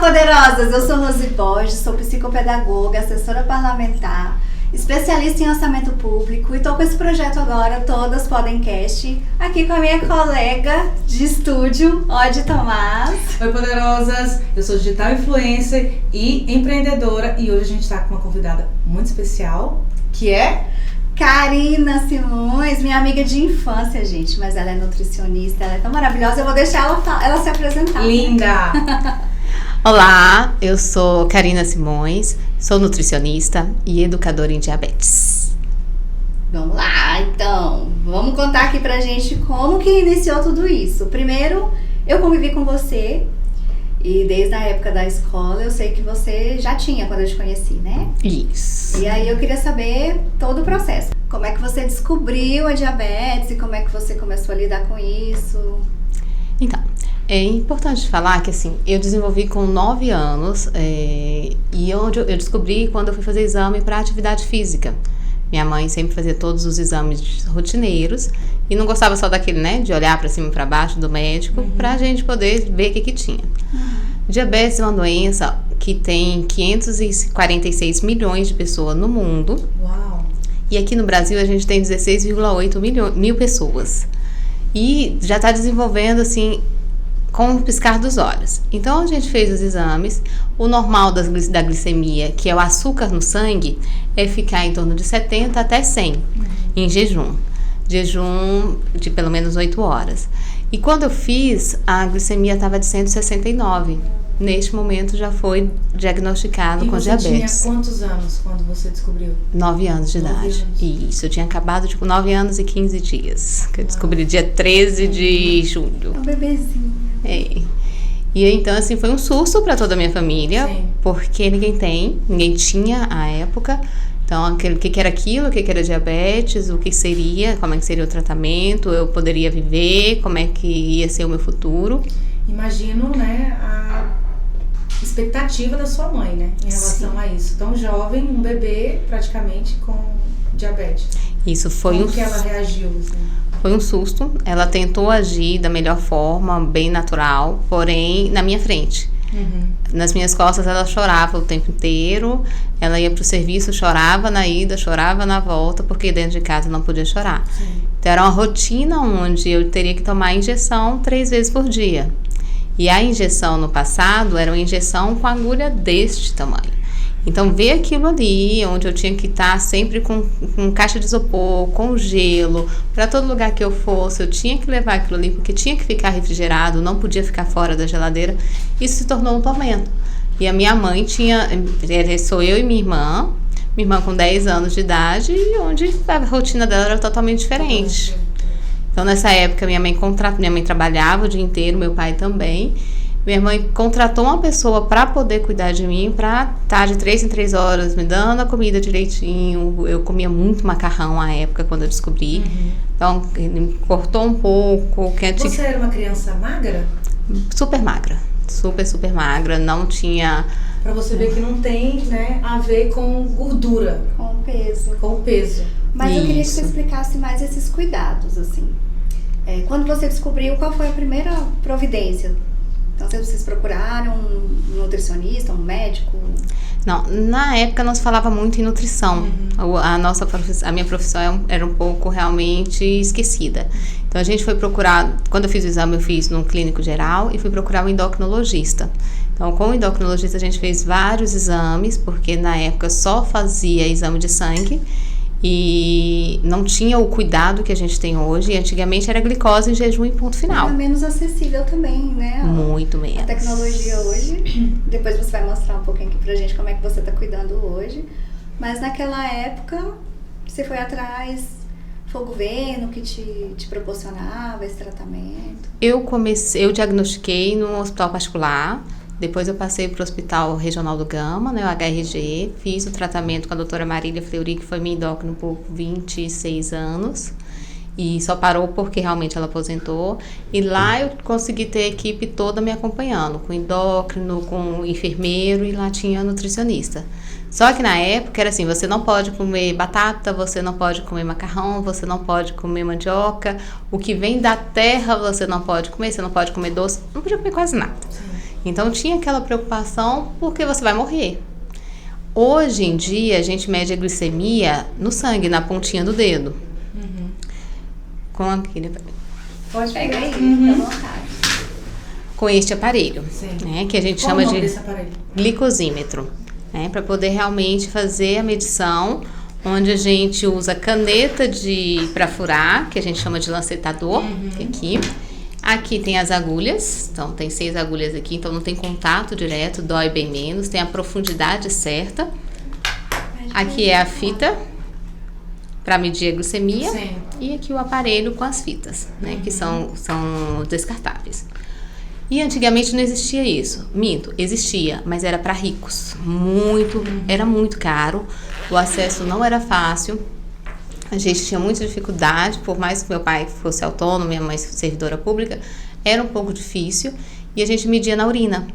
poderosas! Eu sou Rose Borges, sou psicopedagoga, assessora parlamentar, especialista em orçamento público e tô com esse projeto agora, Todas Podem Cast, aqui com a minha colega de estúdio, Odi Tomás. Oi, poderosas! Eu sou digital influencer e empreendedora e hoje a gente tá com uma convidada muito especial, que é... Karina Simões, minha amiga de infância, gente, mas ela é nutricionista, ela é tão maravilhosa, eu vou deixar ela se apresentar. Linda! Olá, eu sou Karina Simões, sou nutricionista e educadora em diabetes. Vamos lá, então, vamos contar aqui pra gente como que iniciou tudo isso. Primeiro, eu convivi com você e desde a época da escola eu sei que você já tinha quando eu te conheci, né? Isso. E aí eu queria saber todo o processo. Como é que você descobriu a diabetes e como é que você começou a lidar com isso? Então, é importante falar que assim, eu desenvolvi com 9 anos e onde eu descobri quando eu fui fazer exame para atividade física. Minha mãe sempre fazia todos os exames rotineiros e não gostava só daquele, né, de olhar para cima e para baixo do médico, pra gente poder ver o que tinha. Diabetes é uma doença que tem 546 milhões de pessoas no mundo. Uau! E aqui no Brasil a gente tem 16,8 mil pessoas. E já está desenvolvendo assim, com o piscar dos olhos. Então a gente fez os exames. O normal da glicemia, que é o açúcar no sangue, é ficar em torno de 70 até 100 em jejum. Jejum de pelo menos 8 horas. E quando eu fiz, a glicemia estava de 169. Neste momento já foi diagnosticado com diabetes. E você tinha quantos anos quando você descobriu? 9 anos de idade. Isso, eu tinha acabado tipo 9 anos e 15 dias. Que eu descobri dia 13 de julho. Um bebezinho. É. E então assim, foi um susto para toda a minha família. Sim. Porque ninguém tinha à época. Então, o que era aquilo, o que era diabetes, o que seria, como é que seria o tratamento, eu poderia viver, como é que ia ser o meu futuro. Imagino, né, a expectativa da sua mãe, né, em relação a isso. Tão jovem, um bebê praticamente com diabetes. Isso foi Como que ela reagiu, assim? Foi um susto. Ela tentou agir da melhor forma, bem natural, porém na minha frente. Nas minhas costas ela chorava o tempo inteiro. Ela ia pro serviço, chorava na ida, chorava na volta, porque dentro de casa não podia chorar. Sim. Então era uma rotina onde eu teria que tomar injeção 3 vezes por dia. E a injeção no passado era uma injeção com agulha deste tamanho. Então, ver aquilo ali, onde eu tinha que estar sempre com caixa de isopor, com gelo, para todo lugar que eu fosse, eu tinha que levar aquilo ali, porque tinha que ficar refrigerado, não podia ficar fora da geladeira. Isso se tornou um tormento. E a minha mãe sou eu e minha irmã com 10 anos de idade, onde a rotina dela era totalmente diferente. Então, nessa época, minha mãe trabalhava o dia inteiro, meu pai também. Minha mãe contratou uma pessoa para poder cuidar de mim, para estar de 3 em 3 horas me dando a comida direitinho. Eu comia muito macarrão à época, quando eu descobri. Então, ele cortou um pouco. Você era uma criança magra? Super magra. Super magra. Não tinha... Pra você ver que não tem, né, a ver com gordura. Com peso. Com peso. Mas eu queria que você explicasse mais esses cuidados, assim. Quando você descobriu, qual foi a primeira providência? Então, vocês procuraram um nutricionista, um médico? Não, na época não se falava muito em nutrição. A minha profissão era um pouco realmente esquecida. Então, a gente foi procurar, quando eu fiz o exame, eu fiz num clínico geral e fui procurar um endocrinologista. Então, com o endocrinologista, a gente fez vários exames, porque na época só fazia exame de sangue e não tinha o cuidado que a gente tem hoje. E antigamente era glicose em jejum e ponto final. Era menos acessível também, né? Muito menos. A tecnologia hoje, depois você vai mostrar um pouquinho aqui pra gente como é que você tá cuidando hoje. Mas naquela época, você foi atrás, foi o governo que te proporcionava esse tratamento? Eu diagnostiquei no hospital particular. Depois eu passei para o Hospital Regional do Gama, né, o HRG, fiz o tratamento com a doutora Marília Fleury, que foi minha endócrina por 26 anos, e só parou porque realmente ela aposentou. E lá eu consegui ter a equipe toda me acompanhando, com endócrino, com enfermeiro, e lá tinha nutricionista. Só que na época era assim, você não pode comer batata, você não pode comer macarrão, você não pode comer mandioca, o que vem da terra você não pode comer doce, não podia comer quase nada. Então tinha aquela preocupação porque você vai morrer. Hoje em dia a gente mede a glicemia no sangue, na pontinha do dedo. Com aquele... Pode pegar aí, fica à vontade. Com este aparelho, né, que a gente chama de glicosímetro, né, para poder realmente fazer a medição, onde a gente usa caneta para furar, que a gente chama de lancetador, que aqui tem as agulhas, então tem 6 agulhas aqui, então não tem contato direto, dói bem menos, tem a profundidade certa. Aqui é a fita para medir a glicemia. Sim. E aqui o aparelho com as fitas, né, que são descartáveis. E antigamente não existia isso. Minto, existia, mas era para ricos. Era muito caro. O acesso não era fácil. A gente tinha muita dificuldade, por mais que meu pai fosse autônomo, minha mãe servidora pública, era um pouco difícil. E a gente media na urina.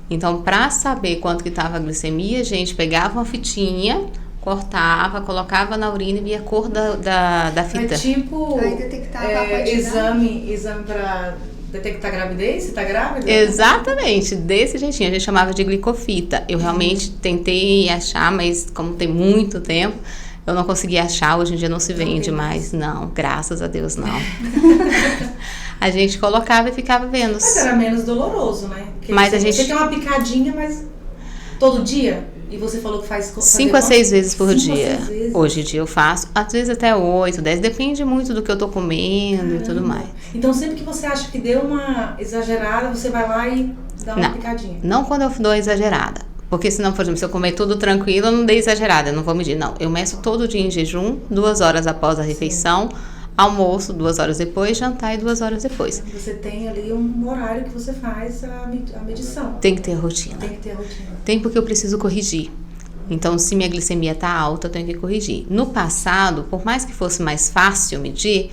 Então, para saber quanto que estava a glicemia, a gente pegava uma fitinha, cortava, colocava na urina e via a cor da fita. É tipo Aí detectava a quantidade. exame para detectar gravidez, se tá grávida? Exatamente, desse jeitinho. A gente chamava de glicofita. Eu realmente tentei achar, mas como tem muito tempo, eu não consegui achar. Hoje em dia não se vende mais. Não, graças a Deus, não. A gente colocava e ficava vendo. Mas era menos doloroso, né? Porque mas você tem uma picadinha, mas todo dia? E você falou que faz 5 a 6 vezes por 5 a dia. 6 vezes. Hoje em dia eu faço, às vezes até 8, 10, depende muito do que eu tô comendo. Caramba. E tudo mais. Então sempre que você acha que deu uma exagerada, você vai lá e dá uma picadinha. Não quando eu dou exagerada. Porque senão, por exemplo, se eu comer tudo tranquilo, eu não dei exagerada, eu não vou medir. Não, eu meço todo dia em jejum, 2 horas após a refeição, almoço 2 horas depois, jantar e 2 horas depois. Você tem ali um horário que você faz a medição. Tem que ter a rotina. Tem que ter a rotina. Tem, porque eu preciso corrigir. Então, se minha glicemia tá alta, eu tenho que corrigir. No passado, por mais que fosse mais fácil medir,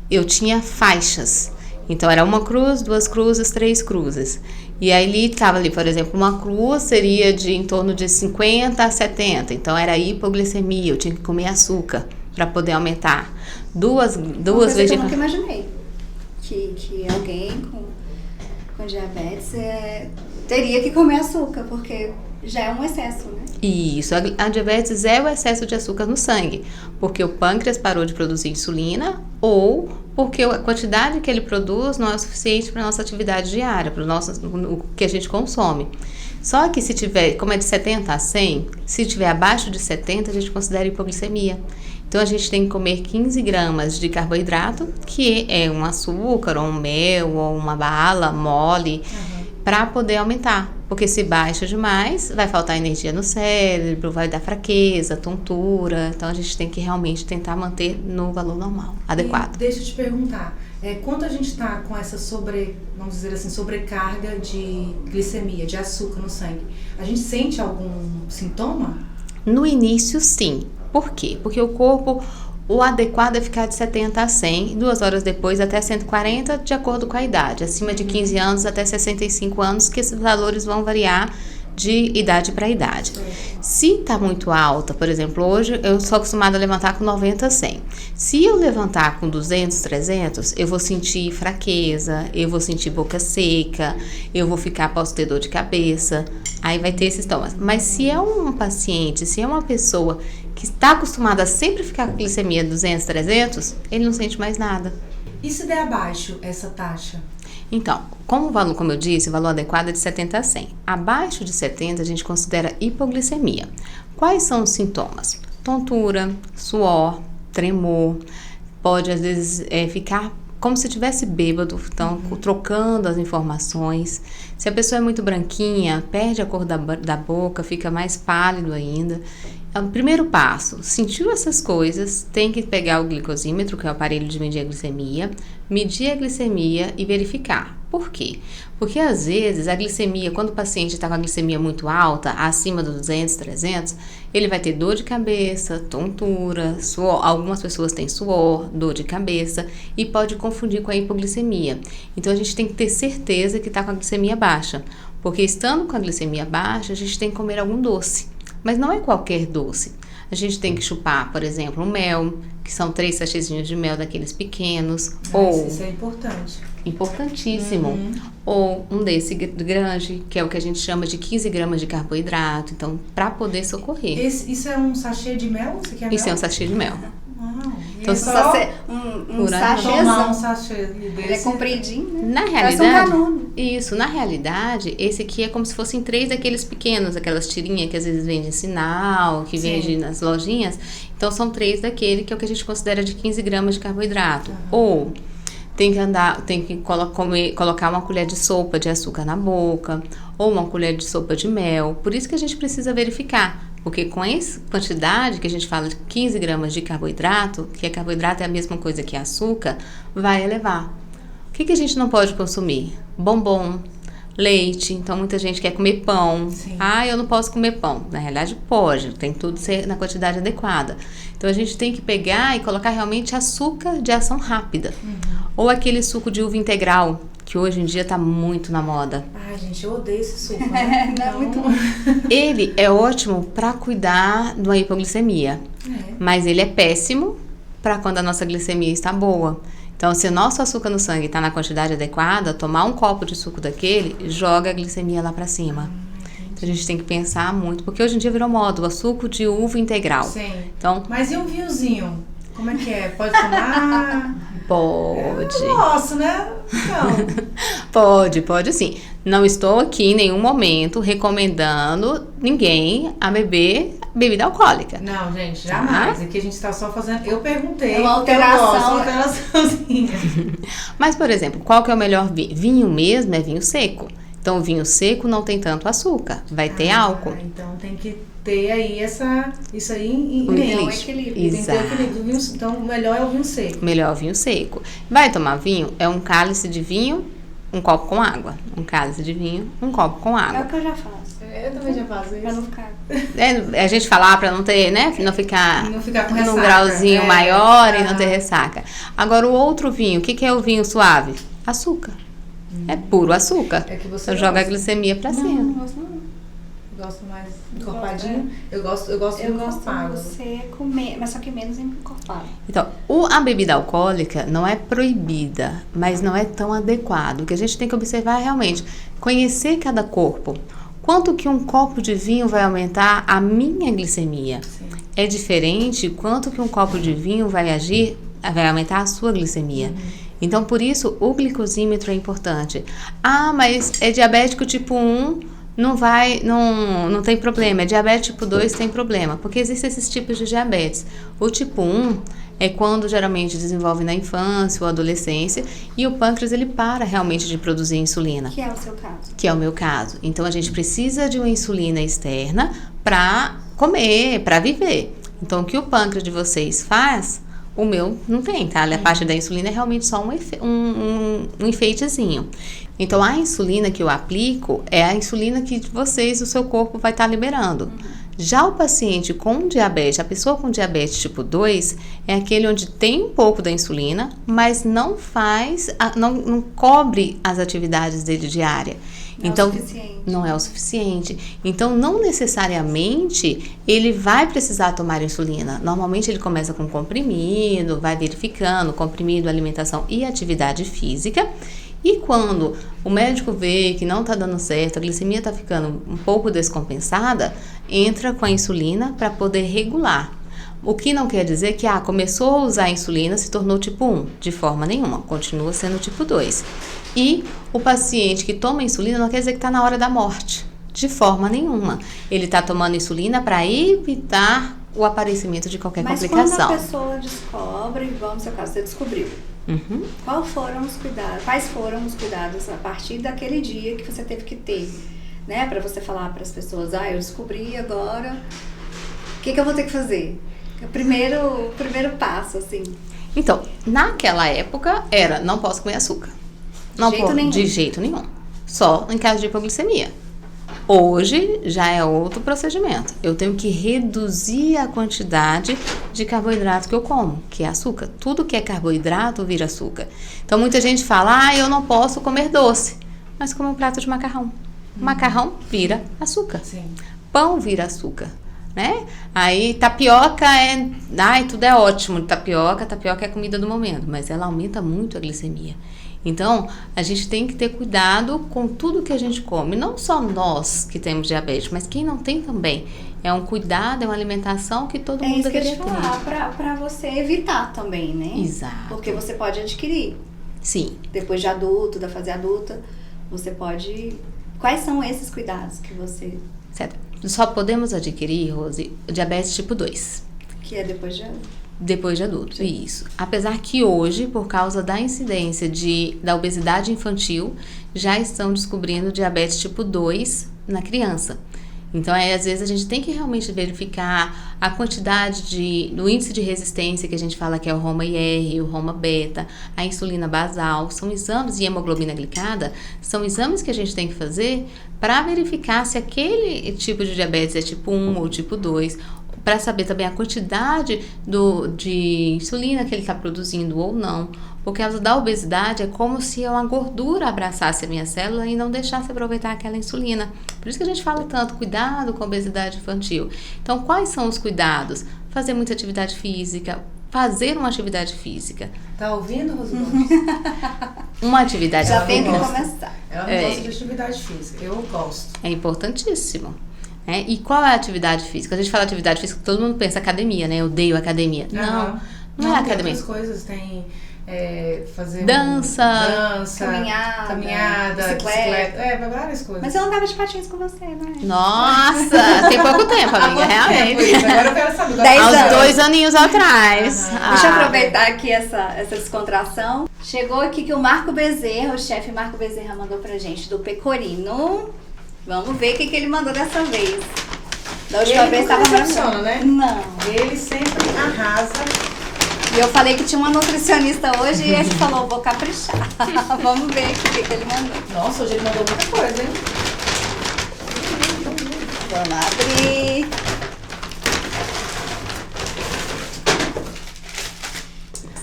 eu tinha faixas. Então, era 1 cruz, 2 cruzes, 3 cruzes. E aí, estava ali, por exemplo, 1 cruz seria de em torno de 50 a 70. Então, era hipoglicemia, eu tinha que comer açúcar para poder aumentar. Duas vezes. Eu nunca imaginei que alguém com diabetes teria que comer açúcar, porque já é um excesso, né? Isso, a diabetes é o excesso de açúcar no sangue, porque o pâncreas parou de produzir insulina ou porque a quantidade que ele produz não é o suficiente para a nossa atividade diária, para o que a gente consome. Só que se tiver, como é de 70 a 100, se tiver abaixo de 70, a gente considera hipoglicemia. Então, a gente tem que comer 15 gramas de carboidrato, que é um açúcar, ou um mel, ou uma bala mole, para poder aumentar. Porque se baixa demais, vai faltar energia no cérebro, vai dar fraqueza, tontura. Então, a gente tem que realmente tentar manter no valor normal, adequado. E deixa eu te perguntar, quando a gente está com essa vamos dizer assim, sobrecarga de glicemia, de açúcar no sangue, a gente sente algum sintoma? No início, sim. Por quê? Porque o adequado é ficar de 70 a 100, 2 horas depois até 140, de acordo com a idade. Acima de 15 anos até 65 anos, que esses valores vão variar de idade para idade. Se tá muito alta, por exemplo, hoje eu sou acostumada a levantar com 90 a 100. Se eu levantar com 200, 300, eu vou sentir fraqueza, eu vou sentir boca seca, eu vou posso ter dor de cabeça, aí vai ter esses sintomas. Mas se é um paciente, se é uma pessoa que está acostumada a sempre ficar com glicemia 200, 300, ele não sente mais nada. E se der abaixo essa taxa? Então, como eu disse, o valor adequado é de 70 a 100. Abaixo de 70, a gente considera hipoglicemia. Quais são os sintomas? Tontura, suor, tremor, pode às vezes ficar como se estivesse bêbado, então trocando as informações. Se a pessoa é muito branquinha, perde a cor da boca, fica mais pálido ainda. O primeiro passo, sentiu essas coisas, tem que pegar o glicosímetro, que é o aparelho de medir a glicemia e verificar. Por quê? Porque às vezes a glicemia, quando o paciente está com a glicemia muito alta, acima dos 200, 300, ele vai ter dor de cabeça, tontura, suor. Algumas pessoas têm suor, dor de cabeça e pode confundir com a hipoglicemia. Então a gente tem que ter certeza que está com a glicemia baixa, porque estando com a glicemia baixa, a gente tem que comer algum doce. Mas não é qualquer doce. A gente tem que chupar, por exemplo, um mel, que são 3 sachêzinhos de mel daqueles pequenos. Isso é importante. Importantíssimo. Ou um desse grande, que é o que a gente chama de 15 gramas de carboidrato. Então, para poder socorrer. Isso é um sachê de mel? Você quer Isso mel? é um sachê de mel. Então, Um sachêzão. tomar um sachê desse. Ele é compridinho, né? Na Parece realidade, canudo. isso, na realidade, esse aqui é como se fossem 3 daqueles pequenos, aquelas tirinhas que às vezes vende em sinal, que vende nas lojinhas. Então, são 3 daquele que é o que a gente considera de 15 gramas de carboidrato. Ou tem que colocar uma colher de sopa de açúcar na boca, ou uma colher de sopa de mel. Por isso que a gente precisa verificar. Porque com essa quantidade que a gente fala de 15 gramas de carboidrato, que carboidrato é a mesma coisa que açúcar, vai elevar. O que a gente não pode consumir? Bombom, leite. Então, muita gente quer comer pão. Sim. Eu não posso comer pão. Na realidade, pode. Tem tudo ser na quantidade adequada. Então, a gente tem que pegar e colocar realmente açúcar de ação rápida. Ou aquele suco de uva integral, que hoje em dia está muito na moda. Ai, gente, eu odeio esse suco, né? Não é muito Ele é ótimo para cuidar da hipoglicemia, mas ele é péssimo para quando a nossa glicemia está boa. Então, se o nosso açúcar no sangue está na quantidade adequada, tomar um copo de suco daquele joga a glicemia lá para cima. Então, a gente tem que pensar muito, porque hoje em dia virou moda o suco de uva integral. Sim. Então, Mas e um vinhozinho? Como é que é? Pode tomar? pode. Eu gosto, né? Então. Pode sim. Não estou aqui em nenhum momento recomendando ninguém a beber bebida alcoólica. Não, gente, jamais. Aqui a gente tá só fazendo... Eu perguntei. É uma alteração. Uma alteraçãozinha. Mas, por exemplo, qual que é o melhor vinho? Vinho mesmo é vinho seco. Então, o vinho seco não tem tanto açúcar. Vai ter álcool. Então, tem que ter aí isso aí em O mente. equilíbrio. Tem que ter Exato. equilíbrio. Então, o melhor é o vinho seco. Melhor o vinho seco. Vai tomar vinho? É um cálice de vinho, um copo com água. Um cálice de vinho, um copo com É água. o que eu já faço. Eu também já faço Pra isso. não ficar... A gente falar para não ter, né? Não ficar com num ressaca. grauzinho maior e não Aham. ter ressaca. Agora, o outro vinho, o que é o vinho suave? Açúcar. É puro açúcar. É que você Então, joga a gosta. glicemia pra Não, cima. não gosto não. Eu gosto mais encorpadinho. Eu gosto encorpado. do seco, mas só que menos encorpado. Então, a bebida alcoólica não é proibida, mas não é tão adequado. O que a gente tem que observar é realmente conhecer cada corpo. Quanto que um copo de vinho vai aumentar a minha glicemia? Sim. É diferente quanto que um copo de vinho vai aumentar a sua glicemia. Então, por isso, o glicosímetro é importante. Mas é diabético tipo 1, não tem problema. É diabetes tipo 2, tem problema. Porque existem esses tipos de diabetes. O tipo 1 é quando geralmente desenvolve na infância ou adolescência e o pâncreas ele para realmente de produzir insulina. Que é o seu caso. Que é o meu caso. Então, a gente precisa de uma insulina externa para comer, para viver. Então, o que o pâncreas de vocês faz, o meu não tem, tá? A parte da insulina é realmente só um enfeitezinho. Então, a insulina que eu aplico é a insulina que o seu corpo vai estar liberando. Já o paciente com diabetes, a pessoa com diabetes tipo 2, é aquele onde tem um pouco da insulina, mas não cobre as atividades dele diárias. Então, não é o suficiente. Então, não necessariamente ele vai precisar tomar insulina. Normalmente, ele começa com comprimido, vai verificando comprimido, alimentação e atividade física. E quando o médico vê que não está dando certo, a glicemia está ficando um pouco descompensada, entra com a insulina para poder regular. O que não quer dizer que começou a usar a insulina, se tornou tipo 1. De forma nenhuma, continua sendo tipo 2. E o paciente que toma insulina não quer dizer que está na hora da morte. De forma nenhuma. Ele está tomando insulina para evitar o aparecimento de qualquer complicação. Mas quando a pessoa descobre, igual no seu caso, você descobriu. Quais foram os cuidados a partir daquele dia que você teve que ter, né? Para você falar para as pessoas, eu descobri agora, o que eu vou ter que fazer? O primeiro passo, assim. Então, naquela época não posso comer açúcar. De jeito nenhum. Só em caso de hipoglicemia. Hoje já é outro procedimento. Eu tenho que reduzir a quantidade de carboidrato que eu como, que é açúcar. Tudo que é carboidrato vira açúcar. Então, muita gente fala, eu não posso comer doce. Mas come um prato de macarrão. Macarrão vira açúcar. Sim. Pão vira açúcar. né? Aí tapioca tudo é ótimo, tapioca é a comida do momento, mas ela aumenta muito a glicemia. Então, a gente tem que ter cuidado com tudo que a gente come, não só nós que temos diabetes, mas quem não tem também. É um cuidado, é uma alimentação que todo mundo deveria ter. É isso que eu ia te falar, pra você evitar também, né? Exato. Porque você pode adquirir. Sim. Depois de adulto, da fase adulta, você pode... Quais são esses cuidados que você... Certo. Só podemos adquirir, Rose, o diabetes tipo 2. Que é depois de adulto. Depois de adulto, isso. Apesar que hoje, por causa da incidência da obesidade infantil, já estão descobrindo diabetes tipo 2 na criança. Então, às vezes, a gente tem que realmente verificar a quantidade do índice de resistência, que a gente fala que é o Roma-IR, o Roma-Beta, a insulina basal, são exames de hemoglobina glicada, são exames que a gente tem que fazer para verificar se aquele tipo de diabetes é tipo 1 ou tipo 2, para saber também a quantidade de insulina que ele está produzindo ou não. Por causa da obesidade, é como se uma gordura abraçasse a minha célula e não deixasse aproveitar aquela insulina. Por isso que a gente fala tanto, cuidado com a obesidade infantil. Então, quais são os cuidados? Fazer muita atividade física, fazer uma atividade física. Tá ouvindo, Rosângela? Uma atividade Já física. tem que começar. Ela não gosta de atividade física, eu gosto. É importantíssimo. E qual é a atividade física? A gente fala atividade física, todo mundo pensa academia, né? Eu odeio academia. Não é academia. Tem outras coisas, tem fazer dança, caminhada, bicicleta. Várias coisas. Mas eu andava de patins com você, né? Nossa, tem pouco tempo, amiga, realmente. Isso. Agora eu quero saber. 10 anos. Há 2 aninhos atrás. Deixa eu aproveitar aqui essa descontração. Chegou aqui que o Marco Bezerra, o chefe Marco Bezerra, mandou pra gente do Pecorino. Vamos ver o que ele mandou dessa vez. Da última vez estava maravilhoso, né? Não. Ele sempre arrasa. E eu falei que tinha uma nutricionista hoje e ele falou, vou caprichar. Vamos ver o que ele mandou. Nossa, hoje ele mandou muita coisa, hein? Vamos abrir.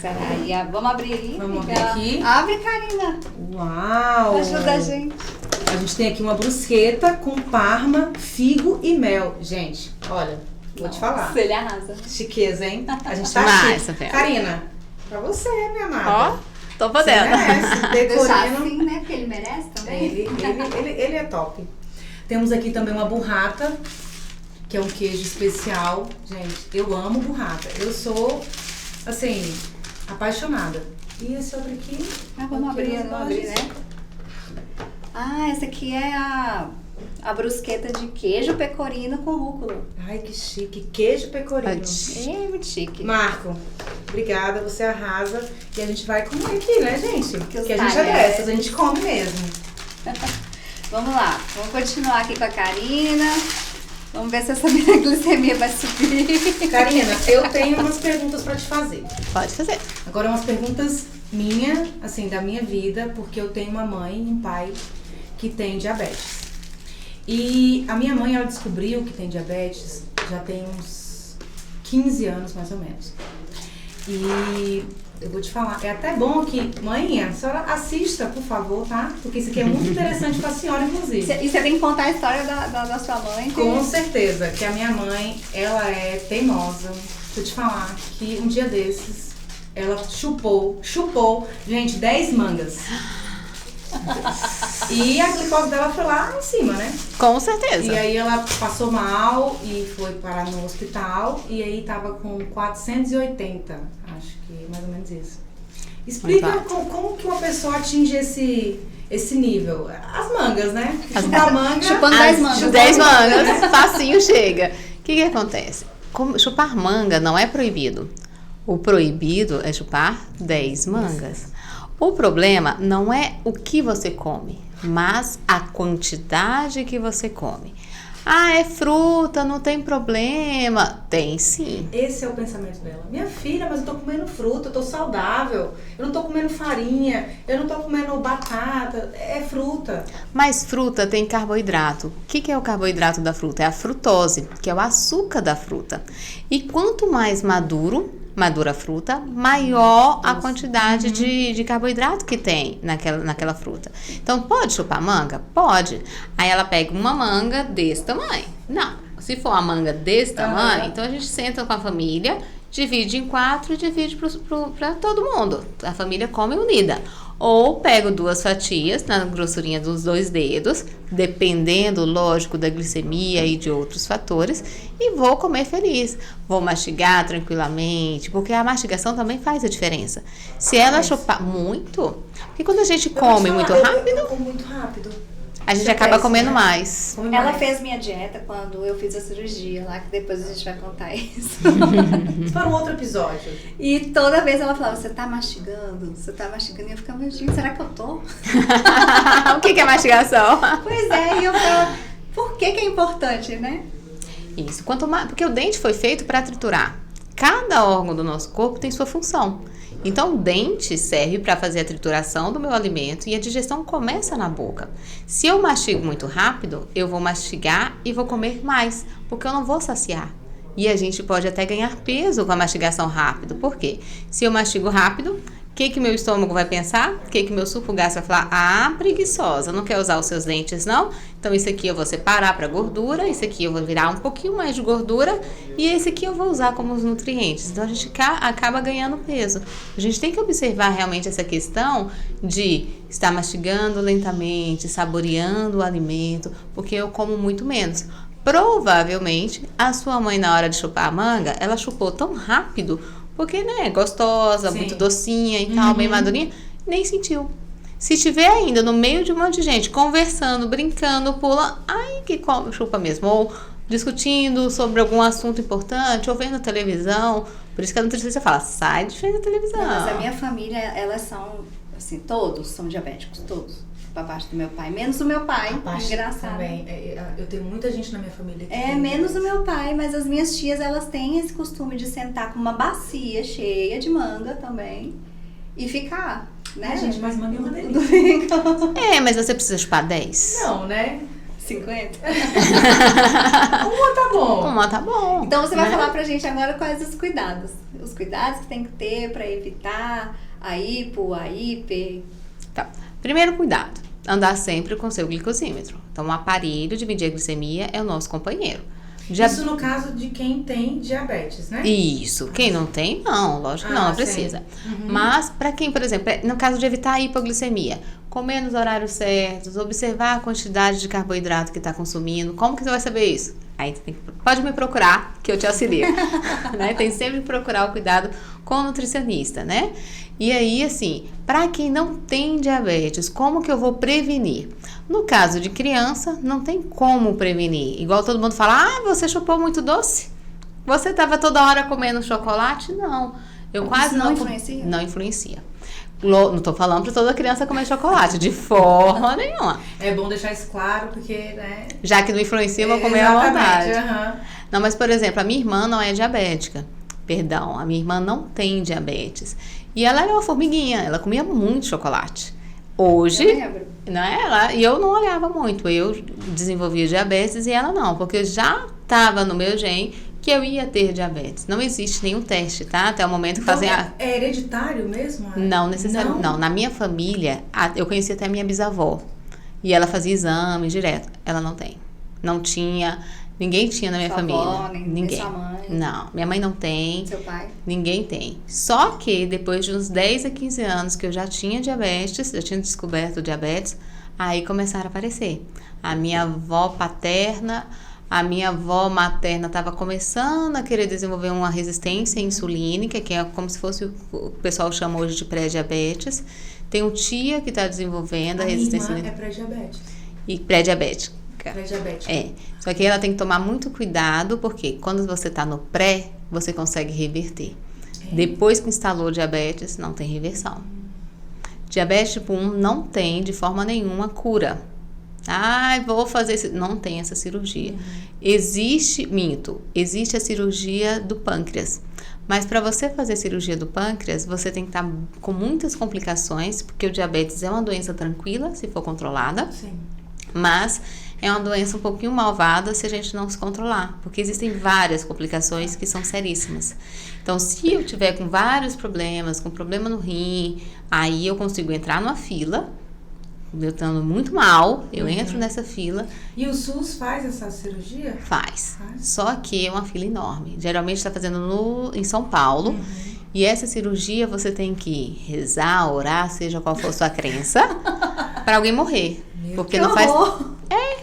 Será? Vamos abrir aí? Vamos abrir aqui. Abre, Karina. Uau! Ajuda a gente. A gente tem aqui uma brusqueta com parma, figo e mel. Gente, olha, vou te falar. Ele arrasa. Chiqueza, hein? A gente tá Mas, chique. Karina, pra você, minha amada. Ó, tô podendo. Deixar assim, né? Porque ele merece também. Ele é top. Temos aqui também uma burrata, que é um queijo especial. Gente, eu amo burrata. Eu sou, assim, apaixonada. E esse outro aqui... vamos abrir, né? Essa aqui é a brusqueta de queijo pecorino com rúcula. Ai, que chique. Queijo pecorino. É muito chique. Marco, obrigada, você arrasa. E a gente vai comer aqui, né, gente? Porque a gente é dessas, a gente come mesmo. Vamos lá, vamos continuar aqui com a Karina. Vamos ver se essa minha glicemia vai subir. Karina, eu tenho umas perguntas pra te fazer. Pode fazer. Agora, umas perguntas minha, assim, da minha vida, porque eu tenho uma mãe e um pai que tem diabetes. E a minha mãe, ela descobriu que tem diabetes já tem uns 15 anos, mais ou menos. E eu vou te falar, é até bom que, mãe, a senhora assista, por favor, tá? Porque isso aqui é muito interessante pra senhora, inclusive. E você tem que contar a história da sua mãe? Com certeza, que a minha mãe, ela é teimosa. Deixa eu te falar que um dia desses, ela chupou, gente, 10 mangas. E a glicose dela foi lá em cima, né? Com certeza. E aí ela passou mal e foi parar no hospital. E aí tava com 480, acho que mais ou menos isso. Explica como que uma pessoa atinge esse nível. As mangas, né? Chupando 10 mangas. 10 mangas, facinho chega. O que acontece? Chupar manga não é proibido. O proibido é chupar 10 mangas. O problema não é o que você come, mas a quantidade que você come. É fruta, não tem problema. Tem sim. Esse é o pensamento dela. Minha filha, mas eu tô comendo fruta, eu tô saudável. Eu não tô comendo farinha, eu não tô comendo batata, é fruta. Mas fruta tem carboidrato. O que é o carboidrato da fruta? É a frutose, que é o açúcar da fruta. E quanto mais madura a fruta, maior a quantidade de carboidrato que tem naquela fruta. Então, pode chupar manga? Pode. Aí ela pega uma manga desse tamanho. Não. Se for uma manga desse tamanho, então a gente senta com a família, divide em 4 e divide para todo mundo. A família come unida. Ou pego 2 fatias na grossurinha dos 2 dedos, dependendo, lógico, da glicemia e de outros fatores, e vou comer feliz. Vou mastigar tranquilamente, porque a mastigação também faz a diferença. Se ela chupar muito, porque quando a gente come muito rápido, a gente acaba comendo mais. Ela fez minha dieta quando eu fiz a cirurgia lá, que depois a gente vai contar isso. Isso para um outro episódio. E toda vez ela falava, você tá mastigando? Você tá mastigando? E eu ficava, gente, será que eu tô? O que é mastigação? Pois é, e eu ficava, por que é importante, né? Isso, quanto mais, porque o dente foi feito para triturar. Cada órgão do nosso corpo tem sua função. Então, o dente serve para fazer a trituração do meu alimento e a digestão começa na boca. Se eu mastigo muito rápido, eu vou mastigar e vou comer mais, porque eu não vou saciar. E a gente pode até ganhar peso com a mastigação rápida. Por quê? Se eu mastigo rápido, o que meu estômago vai pensar? O que meu sulfo gástrico vai falar? Ah, preguiçosa, não quer usar os seus dentes, não? Então, isso aqui eu vou separar para gordura, isso aqui eu vou virar um pouquinho mais de gordura e esse aqui eu vou usar como os nutrientes. Então, a gente acaba ganhando peso. A gente tem que observar realmente essa questão de estar mastigando lentamente, saboreando o alimento, porque eu como muito menos. Provavelmente, a sua mãe, na hora de chupar a manga, ela chupou tão rápido, porque, né, gostosa, Sim. muito docinha e tal, bem madurinha, nem sentiu. Se tiver ainda no meio de um monte de gente conversando, brincando, pula, aí que chupa mesmo. Ou discutindo sobre algum assunto importante, ou vendo televisão. Por isso que a nutricionista fala, sai de frente da televisão. Não, mas a minha família, elas são, assim, todos são diabéticos, todos. Pra parte do meu pai, menos o meu pai, engraçado. Também. Eu tenho muita gente na minha família que É, menos o meu pai, mas as minhas tias, elas têm esse costume de sentar com uma bacia cheia de manga também e ficar, né? Gente, mas manga é uma delícia. É, mas você precisa chupar 10? Não, né? 50? Uma tá bom. Uma tá bom. Então você vai né? falar pra gente agora quais os cuidados. Os cuidados que tem que ter pra evitar a hipo, a hiper. Tá. Primeiro cuidado, andar sempre com seu glicosímetro. Então, o aparelho de medir a glicemia é o nosso companheiro. Isso no caso de quem tem diabetes, né? Isso. Quem não tem, não. Lógico que não precisa. Mas, para quem, por exemplo, no caso de evitar a hipoglicemia, comer nos horários certos, observar a quantidade de carboidrato que está consumindo, como que você vai saber isso? Aí pode me procurar, que eu te auxilio. Né? Tem sempre que procurar o cuidado com o nutricionista, né? E aí, assim, para quem não tem diabetes, como que eu vou prevenir? No caso de criança, não tem como prevenir. Igual todo mundo fala, você chupou muito doce? Você estava toda hora comendo chocolate? Não. Eu quase não influencia? Não influencia. Não tô falando pra toda criança comer chocolate, de forma nenhuma. É bom deixar isso claro, porque, né? Já que não influencia, eu vou comer à vontade. Uhum. Não, mas, por exemplo, a minha irmã não é diabética. Perdão, a minha irmã não tem diabetes. E ela era uma formiguinha, ela comia muito chocolate. Hoje, Eu lembro. não é? E eu não olhava muito. Eu desenvolvia diabetes e ela não, porque já estava no meu gene que eu ia ter diabetes. Não existe nenhum teste, tá? Até o momento que Então, fazem é hereditário mesmo? Não necessariamente. Não, na minha família, eu conheci até a minha bisavó. E ela fazia exame direto. Ela não tem. Não tinha. Ninguém tinha na minha Sua família. avó, nem Ninguém. sua mãe. Não, minha mãe não tem. Seu pai? Ninguém tem. Só que depois de uns 10 a 15 anos que eu já tinha diabetes, já tinha descoberto o diabetes, aí começaram a aparecer. A minha avó paterna, a minha avó materna estava começando a querer desenvolver uma resistência insulínica, que é como se fosse o pessoal chama hoje de pré-diabetes. Tem um tia que está desenvolvendo a resistência insulínica. É pré-diabetes. E pré-diabética. Pré-diabética. É. Só que ela tem que tomar muito cuidado, porque quando você está no pré, você consegue reverter. Depois que instalou diabetes, não tem reversão. Diabetes tipo 1 não tem de forma nenhuma cura. Vou fazer não tem essa cirurgia. Existe a cirurgia do pâncreas. Mas para você fazer a cirurgia do pâncreas, você tem que estar com muitas complicações, porque o diabetes é uma doença tranquila, se for controlada. Sim. Mas é uma doença um pouquinho malvada se a gente não se controlar, porque existem várias complicações que são seríssimas. Então, se eu tiver com vários problemas, com problema no rim, aí eu consigo entrar numa fila eu estando muito mal, eu entro nessa fila. E o SUS faz essa cirurgia? Faz. Só que é uma fila enorme. Geralmente está fazendo em São Paulo. E essa cirurgia você tem que rezar, orar, seja qual for a sua crença, para alguém morrer. Porque não faz.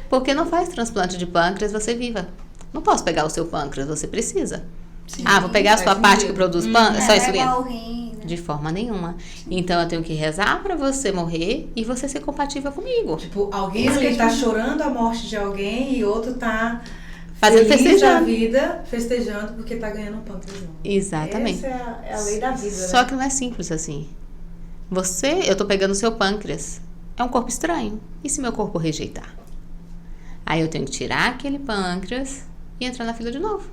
Porque não faz transplante de pâncreas, você viva. Não posso pegar o seu pâncreas, você precisa. Sim, vou pegar a sua parte que produz pâncreas, só insulina. De forma nenhuma. Então eu tenho que rezar pra você morrer e você ser compatível comigo. Tipo, alguém ali tá chorando a morte de alguém e outro tá fazendo festejando a vida, festejando porque tá ganhando um pâncreas. Exatamente. Essa é a lei da vida, Só que não é simples assim. Eu tô pegando o seu pâncreas. É um corpo estranho. E se meu corpo rejeitar? Aí eu tenho que tirar aquele pâncreas e entrar na fila de novo.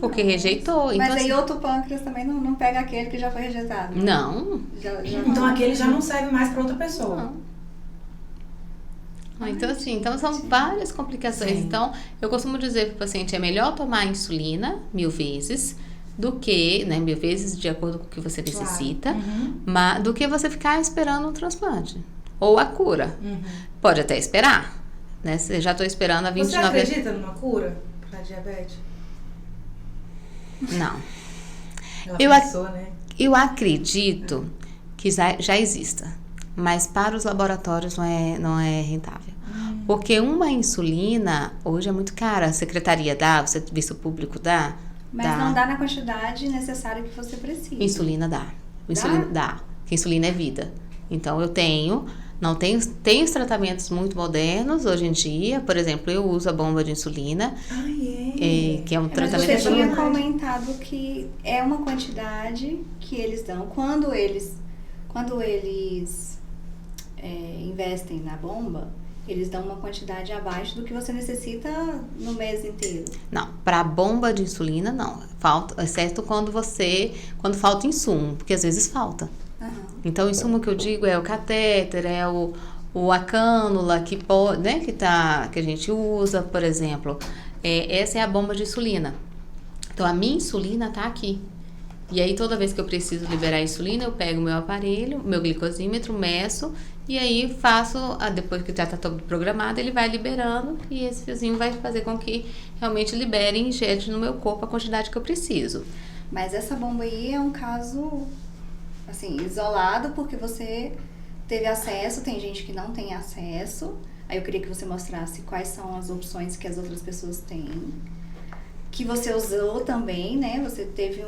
Porque rejeitou. Mas então, aí assim, outro pâncreas também não pega aquele que já foi rejeitado. Não. Então aquele já não serve mais para outra pessoa. Não. Então são várias complicações. Sim. Então, eu costumo dizer para o paciente, é melhor tomar insulina 1000 vezes do que, 1000 vezes de acordo com o que você necessita, do que você ficar esperando um transplante. Ou a cura. Pode até esperar. Né? Já estou esperando há 29 anos. Você acredita numa cura para diabetes? Não. Né? Eu acredito que já exista, mas para os laboratórios não é rentável. Porque uma insulina hoje é muito cara. A secretaria dá, o serviço público dá. Mas não dá na quantidade necessária que você precisa. Insulina dá. Insulina dá. Porque insulina é vida. Então eu tenho os tratamentos muito modernos hoje em dia. Por exemplo, eu uso a bomba de insulina. Que é um tratamento... Mas você tinha comentado que é uma quantidade que eles dão. Quando eles investem na bomba, eles dão uma quantidade abaixo do que você necessita no mês inteiro. Não, para a bomba de insulina, não. Exceto quando falta insumo, porque às vezes falta. Então, o insumo que eu digo é o catéter, é a cânula que a gente usa, por exemplo. Essa é a bomba de insulina. Então, a minha insulina tá aqui. E aí, toda vez que eu preciso liberar a insulina, eu pego o meu aparelho, meu glicosímetro, meço, e aí faço, depois que já tá todo programado, ele vai liberando, e esse fiozinho vai fazer com que realmente libere e injete no meu corpo a quantidade que eu preciso. Mas essa bomba aí é um caso... assim, isolado, porque você teve acesso, tem gente que não tem acesso. Aí eu queria que você mostrasse quais são as opções que as outras pessoas têm. Que você usou também, né? Você teve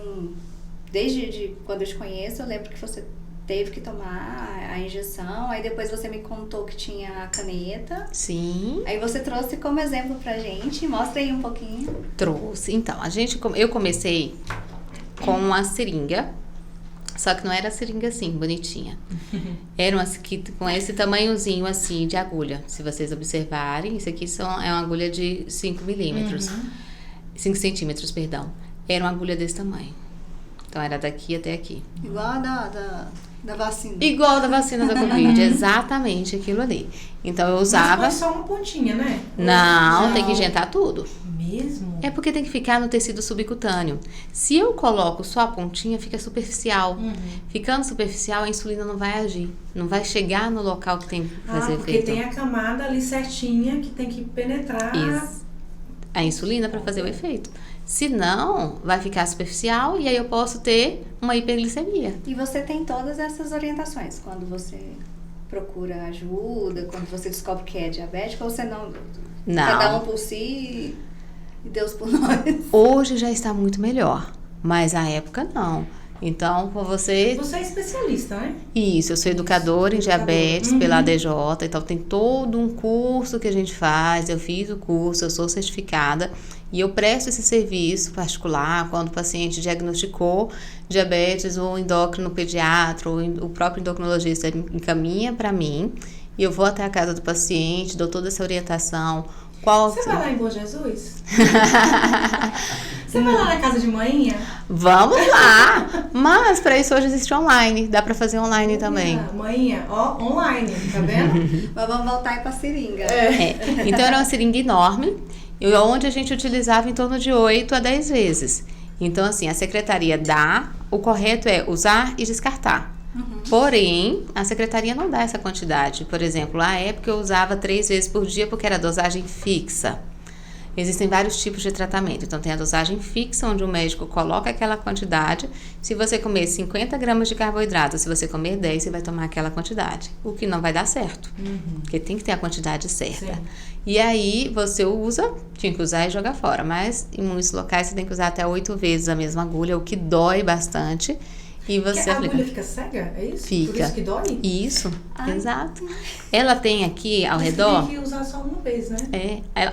desde quando eu te conheço, eu lembro que você teve que tomar a injeção. Aí depois você me contou que tinha a caneta. Sim. Aí você trouxe como exemplo pra gente. Mostra aí um pouquinho. Trouxe. Então, eu comecei com a seringa. Só que não era seringa assim, bonitinha. Era uma com esse tamanhozinho assim de agulha. Se vocês observarem, isso aqui é uma agulha de 5 milímetros. 5 centímetros, perdão. Era uma agulha desse tamanho. Então era daqui até aqui. Igual a da vacina. Igual da vacina da Covid, exatamente aquilo ali. Então eu usava... Mas foi só uma pontinha, né? Não, tem que injetar tudo. Mesmo? É porque tem que ficar no tecido subcutâneo. Se eu coloco só a pontinha, fica superficial. Ficando superficial, a insulina não vai agir. Não vai chegar no local que tem que fazer porque efeito. Porque tem a camada ali certinha que tem que penetrar... a insulina para fazer o efeito. Se não, vai ficar superficial e aí eu posso ter uma hiperglicemia. E você tem todas essas orientações quando você procura ajuda, quando você descobre que é diabético, ou você não... Cada um por si e Deus por nós. Hoje já está muito melhor, mas na época não. Então, você... Você é especialista, né? Isso, eu sou educadora em diabetes pela ADJ, então tem todo um curso que a gente faz, eu fiz o curso, eu sou certificada e eu presto esse serviço particular quando o paciente diagnosticou diabetes, ou o endócrino pediatra, ou o próprio endocrinologista encaminha para mim e eu vou até a casa do paciente, dou toda essa orientação. Você vai lá em Bom Jesus? Você vai lá na casa de manhinha? Vamos lá! Mas para isso hoje existe online. Dá para fazer online também. Manhinha, ó, online, tá vendo? Mas vamos voltar aí pra seringa. Então era uma seringa enorme, onde a gente utilizava em torno de 8 a 10 vezes. Então assim, a secretaria dá, o correto é usar e descartar. Porém, a secretaria não dá essa quantidade. Por exemplo, na época eu usava 3 vezes por dia porque era dosagem fixa. Existem vários tipos de tratamento. Então, tem a dosagem fixa, onde o médico coloca aquela quantidade. Se você comer 50 gramas de carboidrato, se você comer 10, você vai tomar aquela quantidade. O que não vai dar certo. Porque tem que ter a quantidade certa. Sim. E aí, você usa, tinha que usar e jogar fora. Mas, em muitos locais, você tem que usar até 8 vezes a mesma agulha, o que dói bastante. E você a aplica. agulha fica cega? É isso? Fica. Por isso que dói? Isso, Ai. exato. Ela tem aqui ao Você redor... tem que usar só uma vez, né?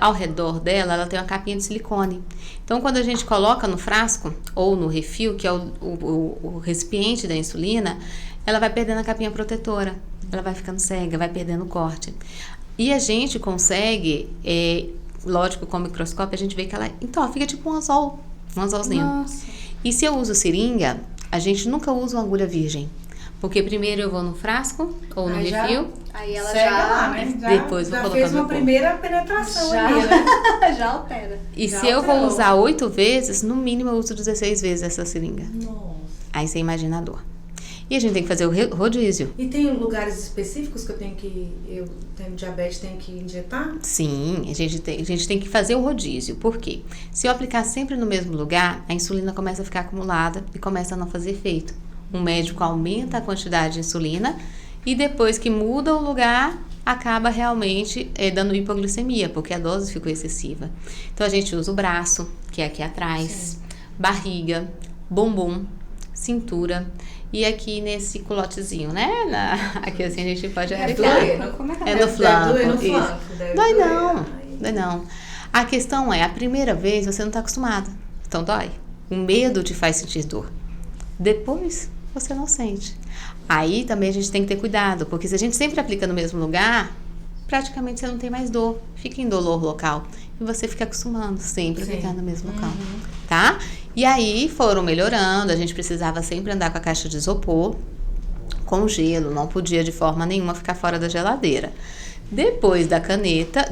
Ao redor dela, ela tem uma capinha de silicone. Então, quando a gente coloca no frasco ou no refil, que é o recipiente da insulina, ela vai perdendo a capinha protetora. Ela vai ficando cega, vai perdendo o corte. E a gente consegue, lógico, com o microscópio, a gente vê que ela... Então, fica tipo um anzolzinho. Nossa. E se eu uso seringa, a gente nunca usa uma agulha virgem. Porque primeiro eu vou no frasco ou no Aí já refil. Aí ela Cega já, lá, né? Depois vou já colocar fez no uma corpo. primeira penetração já, ali, né? já altera. E Já se eu vou alterou. usar 8 vezes, no mínimo eu uso 16 vezes essa seringa. Nossa. Aí você imagina a dor. E a gente tem que fazer o rodízio. E tem lugares específicos que eu tenho diabetes, tenho que injetar? Sim, a gente tem que fazer o rodízio. Por quê? Se eu aplicar sempre no mesmo lugar, a insulina começa a ficar acumulada e começa a não fazer efeito. O médico aumenta a quantidade de insulina e depois que muda o lugar, acaba realmente dando hipoglicemia, porque a dose ficou excessiva. Então, a gente usa o braço, que é aqui atrás, barriga, bumbum, cintura e aqui nesse culotezinho, né? Aqui assim a gente pode aplicar. Como é que É ela no flanco. Deve doer no isso. flanco, deve Dói doer. não, Ai. dói não. A questão é, a primeira vez você não está acostumada, então dói. O medo te faz sentir dor. Depois, você não sente. Aí também a gente tem que ter cuidado, porque se a gente sempre aplica no mesmo lugar, praticamente você não tem mais dor, fica indolor local. E você fica acostumando sempre a Sim. aplicar no mesmo local, tá? E aí foram melhorando, a gente precisava sempre andar com a caixa de isopor, com gelo, não podia de forma nenhuma ficar fora da geladeira. Depois da caneta,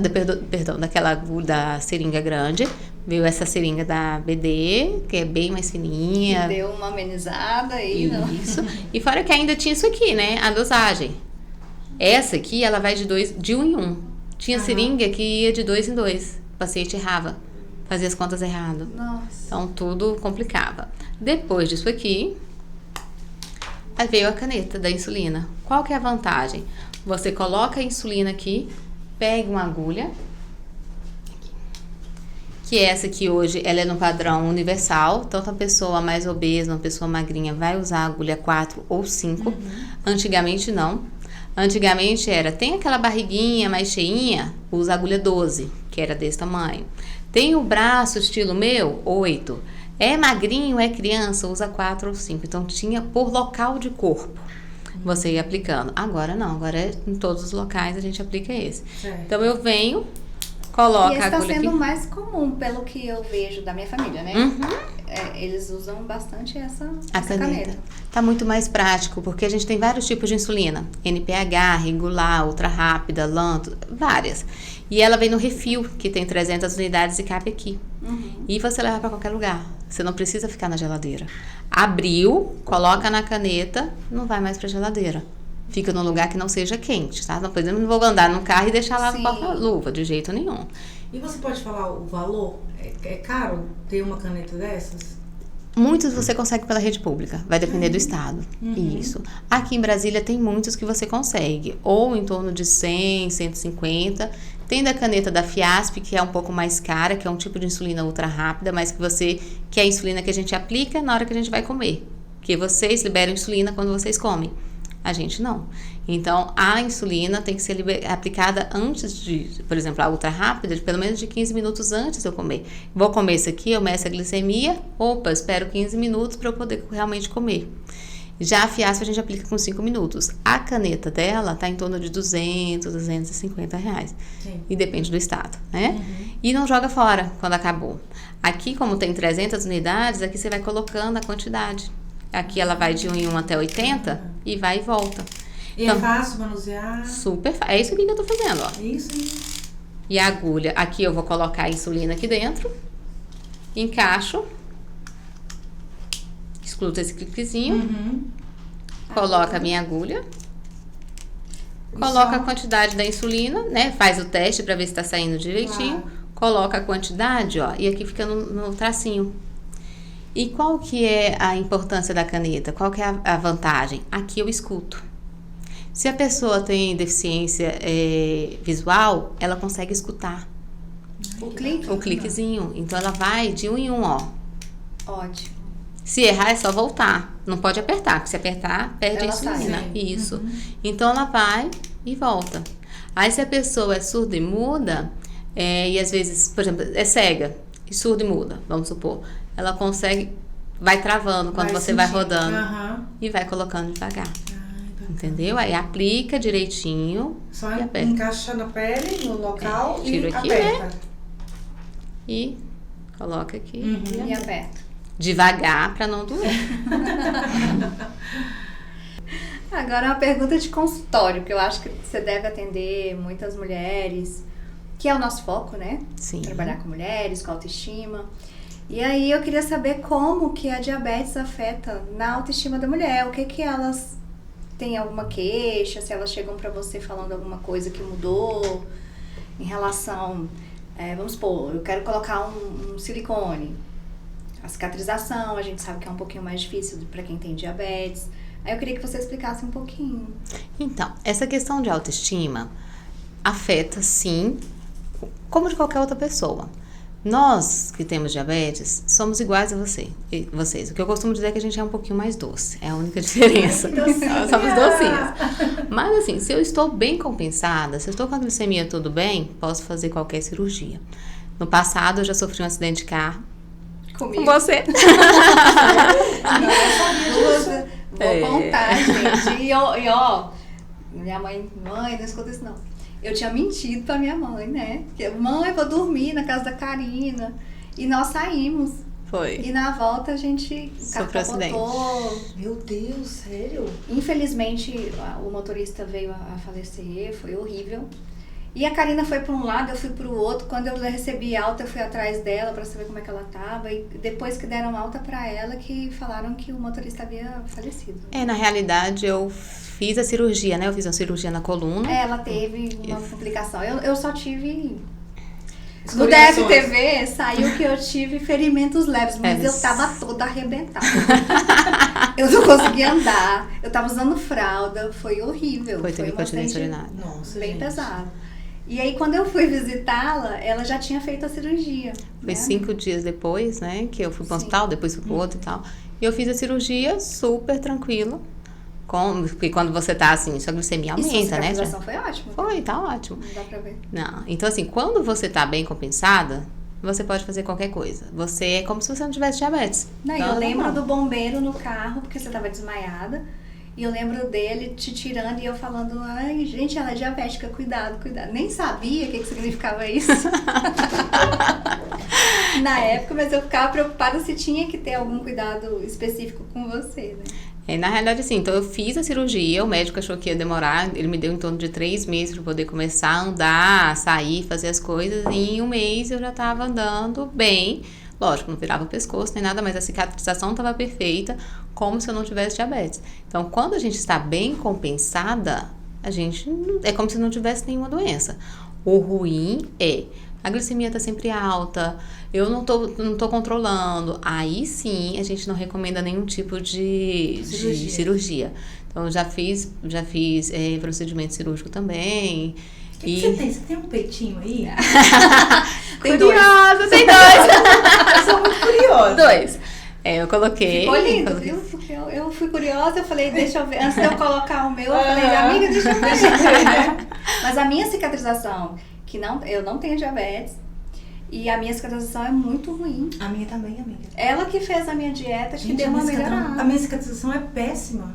da seringa grande, veio essa seringa da BD, que é bem mais fininha. deu uma amenizada aí, não? Isso. E fora que ainda tinha isso aqui, né? A dosagem. Essa aqui, ela vai de 1 em 1. Tinha seringa que ia de 2 em 2. O paciente errava. Fazia as contas errado. Nossa. Então, tudo complicava. Depois disso aqui, aí veio a caneta da insulina. Qual que é a vantagem? Você coloca a insulina aqui, pega uma agulha, que essa aqui hoje, ela é no padrão universal. Tanto a pessoa mais obesa, uma pessoa magrinha, vai usar a agulha 4 ou 5. Antigamente, não. Antigamente tem aquela barriguinha mais cheinha, usa a agulha 12, que era desse tamanho. Tem o braço estilo meu, 8. É magrinho, é criança, usa 4 ou 5. Então, tinha por local de corpo. Você ia aplicando. Agora não, agora em todos os locais a gente aplica esse. Certo. Então, eu venho, coloco E esse a está agulha sendo aqui. mais comum, pelo que eu vejo da minha família, né? Uhum. Eles usam bastante essa A caneta. Tá muito mais prático, porque a gente tem vários tipos de insulina. NPH, regular, ultra rápida, lanto, várias. E ela vem no refil, que tem 300 unidades e cabe aqui. E você leva para qualquer lugar. Você não precisa ficar na geladeira. Abriu, coloca na caneta, não vai mais para geladeira. Fica num lugar que não seja quente, tá? Não, por exemplo, não vou andar no carro e deixar lá no Sim. porta-luva, de jeito nenhum. E você pode falar o valor? É caro ter uma caneta dessas? Muitos você consegue pela rede pública, vai depender do estado. Isso. Aqui em Brasília tem muitos que você consegue, ou em torno de 100, 150. Tem da caneta da Fiasp, que é um pouco mais cara, que é um tipo de insulina ultra rápida, mas que é a insulina que a gente aplica na hora que a gente vai comer. Porque vocês liberam insulina quando vocês comem. A gente não. Então, a insulina tem que ser aplicada antes de, por exemplo, a ultra rápida, de pelo menos de 15 minutos antes de eu comer. Vou comer isso aqui, eu meço a glicemia, espero 15 minutos para eu poder realmente comer. Já a Fiasp a gente aplica com 5 minutos. A caneta dela tá em torno de 200, 250 reais. Sim. E depende do estado, né? E não joga fora quando acabou. Aqui, como tem 300 unidades, aqui você vai colocando a quantidade. Aqui ela vai de 1 em 1 até 80 e vai e volta. E Então, é fácil manusear? super fácil. É isso aqui que eu tô fazendo, ó. Isso. E a agulha, aqui eu vou colocar a insulina aqui dentro. Encaixo. Excluo esse cliquezinho. coloca a minha agulha, coloca a quantidade da insulina, né? Faz o teste para ver se tá saindo direitinho. Coloca a quantidade, ó, e aqui fica no tracinho. E qual que é a importância da caneta? Qual que é a vantagem? Aqui eu escuto. Se a pessoa tem deficiência visual, ela consegue escutar. O cliquezinho. Então ela vai de um em um, ó. Ótimo. Se errar é só voltar. Não pode apertar, porque se apertar, perde Ela a insulina. sai. Isso. Então ela vai e volta. Aí se a pessoa é surda e muda, e às vezes, por exemplo, é cega e surda e muda, vamos supor. Ela consegue, vai travando quando você vai rodando e vai colocando devagar. Entendeu? Aí aplica direitinho. Só e aperta. encaixa na pele, no local Tiro e aqui, aperta. né? E coloca aqui E aperta. devagar para não doer. Agora uma pergunta de consultório, que eu acho que você deve atender muitas mulheres, que é o nosso foco, né? Sim. Trabalhar com mulheres, com autoestima. E aí eu queria saber como que a diabetes afeta na autoestima da mulher. O que que elas têm alguma queixa, se elas chegam pra você falando alguma coisa que mudou em relação, vamos supor, eu quero colocar um silicone. A cicatrização, a gente sabe que é um pouquinho mais difícil pra quem tem diabetes. Aí eu queria que você explicasse um pouquinho. Então, essa questão de autoestima afeta, sim, como de qualquer outra pessoa. Nós que temos diabetes somos iguais a vocês. O que eu costumo dizer é que a gente é um pouquinho mais doce. É a única diferença. Nós somos docinhas. Mas assim, se eu estou bem compensada, se eu estou com a glicemia tudo bem, posso fazer qualquer cirurgia. No passado eu já sofri um acidente de carro. Comigo. Com você. Vou contar, gente. E ó, minha mãe, não escuta isso não. Eu tinha mentido pra minha mãe, né? Porque, mãe, vou dormir na casa da Karina. E nós saímos. Foi. E na volta a gente Sofreu acidente. Meu Deus, sério? Infelizmente, o motorista veio a falecer, foi horrível. E a Karina foi para um lado, eu fui para o outro. Quando eu recebi alta, eu fui atrás dela para saber como é que ela tava. E depois que deram alta para ela, que falaram que o motorista havia falecido. Na realidade, eu fiz a cirurgia, né? Eu fiz uma cirurgia na coluna. Ela teve uma complicação. Eu só tive... No Escoriações. DFTV saiu que eu tive ferimentos leves, mas eu tava toda arrebentada. Eu não conseguia andar, eu tava usando fralda, foi horrível. Teve uma incontinência frente urinária. Nossa, bem gente. pesado. E aí quando eu fui visitá-la, ela já tinha feito a cirurgia. Foi né? 5 dias depois, né? Que eu fui pro Sim. hospital, depois fui pro outro e tal. E eu fiz a cirurgia super tranquila. Porque quando você tá assim, sua glicemia E sua aumenta, né? cicatrização foi ótima. Foi, tá ótimo. Não dá pra ver. Não. Então, assim, quando você tá bem compensada, você pode fazer qualquer coisa. Você é como se você não tivesse diabetes. Não, Então, eu é lembro normal. do bombeiro no carro, porque você tava desmaiada. E eu lembro dele te tirando e eu falando, ai, gente, ela é diabética, cuidado, cuidado. Nem sabia o que significava isso. Na época, mas eu ficava preocupada se tinha que ter algum cuidado específico com você, né? Na realidade, assim, então eu fiz a cirurgia, o médico achou que ia demorar, ele me deu em torno de 3 meses para poder começar a andar, sair, fazer as coisas, e em 1 mês eu já tava andando bem. Lógico, não virava o pescoço nem nada, mas a cicatrização estava perfeita, como se eu não tivesse diabetes. Então, quando a gente está bem compensada, a gente é como se não tivesse nenhuma doença. O ruim é a glicemia tá sempre alta, eu não tô controlando. Aí sim, a gente não recomenda nenhum tipo de cirurgia. Então, já fiz procedimento cirúrgico também. O que você tem? Você tem um peitinho aí? Tem Curiosa, tem 2. Eu sou muito curiosa. 2. Eu coloquei. Ficou lindo, viu? Porque eu fui curiosa, eu falei, deixa eu ver. Antes de eu colocar o meu, eu falei, amiga, deixa eu ver. Mas a minha cicatrização, eu não tenho diabetes, e a minha cicatrização é muito ruim. A minha também, amiga. Ela que fez a minha dieta, que Gente, deu uma melhorada. a minha cicatrização é péssima.